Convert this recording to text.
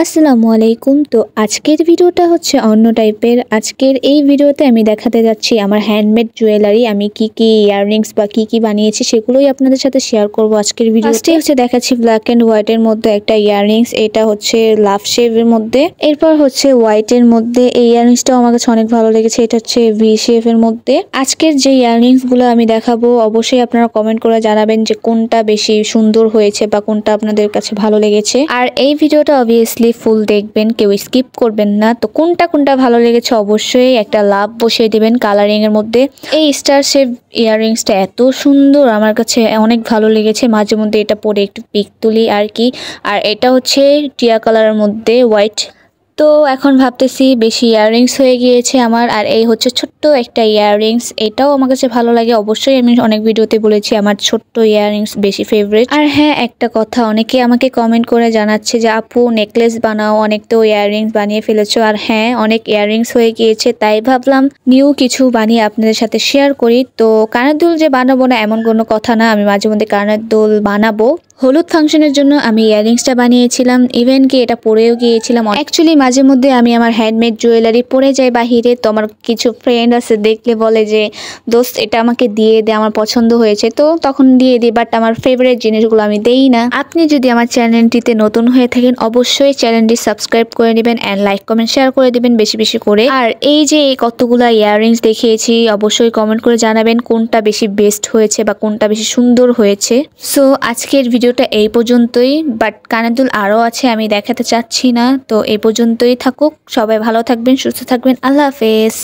আসসালামু আলাইকুম। তো আজকের ভিডিওটা হচ্ছে অন্য টাইপের। আজকের এই ভিডিওতে আমি দেখাতে যাচ্ছি আমার হ্যান্ডমেড জুয়েলারি। আমি কি ইয়াররিংস বা কি বানিয়েছি সেগুলোই আপনাদের সাথে শেয়ার করব আজকের ভিডিওতে। ফার্স্টে হচ্ছে দেখাচ্ছি ব্ল্যাক এন্ড হোয়াইট এর মধ্যে একটা ইয়াররিংস। এটা হচ্ছে লাভ শেপের মধ্যে। এরপর হচ্ছে হোয়াইট এর মধ্যে এই ইয়াররিংসটাও আমার কাছে অনেক ভালো লেগেছে। এটা হচ্ছে ভি শেপের মধ্যে। আজকের যে ইয়াররিংস গুলো আমি দেখাবো অবশ্যই আপনারা কমেন্ট করে জানাবেন যে কোনটা বেশি সুন্দর হয়েছে বা কোনটা আপনাদের কাছে ভালো লেগেছে। আর এই ভিডিওটা অবভিয়াসলি ফুল দেখবেন, কেউ স্কিপ করবেন না। তো কোনটা ভালো লেগেছে অবশ্যই একটা লাভ বসিয়ে দিবেন কালারিং এর মধ্যে। এই স্টার শেপ ইয়াররিংসটা এত সুন্দর, আমার কাছে অনেক ভালো লেগেছে। মাঝে মধ্যে এটা পরে একটু পিক তুলি আর কি। আর এটা হচ্ছে টিয়া কালারের মধ্যে হোয়াইট। তো এখন ভাবতেছি বেশি ইয়াররিংস হয়ে গিয়েছে আমার। আর এই হচ্ছে ছোট্ট একটা ইয়াররিংস, এটাও আমার কাছে ভালো লাগে। অবশ্যই আমি অনেক ভিডিওতে বলেছি আমার ছোট্ট ইয়াররিংস বেশি ফেভারিট। আর হ্যাঁ, একটা কথা, অনেকে আমাকে কমেন্ট করে জানাচ্ছে যে আপু নেকলেস বানাও, অনেক তো ইয়াররিংস বানিয়ে ফেলেছো। আর হ্যাঁ, অনেক ইয়াররিংস হয়ে গিয়েছে, তাই ভাবলাম নিউ কিছু বানিয়ে আপনাদের সাথে শেয়ার করি। তো কানের দুল যে বানাবো না এমন কোনো কথা না, আমি মাঝে মধ্যে কানের দুল বানাবো। হলুদ ফাংশনের জন্য আমি ইয়াররিংসটা বানিয়েছিলাম, ইভেন কি এটা পরেও গিয়েছিলাম। অ্যাকচুয়ালি মাঝে মধ্যে আমি আমার হ্যান্ডমেড জুয়েলারি পরে যাই বাহিরে, তো আমার কিছু ফ্রেন্ড আছে দেখলে বলে যে দোস্ত এটা আমাকে দিয়ে দে, আমার পছন্দ হয়েছে, তো তখন দিয়ে দিই। বাট আমার ফেভারিট জিনিসগুলো আমি দেই না। আপনি যদি আমার চ্যানেলটিতে নতুন হয়ে থাকেন অবশ্যই চ্যানেলটি সাবস্ক্রাইব করে নেবেন অ্যান্ড লাইক কমেন্ট শেয়ার করে দিবেন বেশি বেশি করে। আর এই যে কতগুলা ইয়াররিংস দেখিয়েছি অবশ্যই কমেন্ট করে জানাবেন কোনটা বেশি বেস্ট হয়েছে বা কোনটা বেশি সুন্দর হয়েছে। সো আজকের ভিডিওটা এই পর্যন্তই, বাট কানের দুল আরও আছে আমি দেখাতে চাচ্ছি না। তো এই পর্যন্তই থাকুক, সবাই ভালো থাকবেন, সুস্থ থাকবেন, আল্লাহ হাফেজ।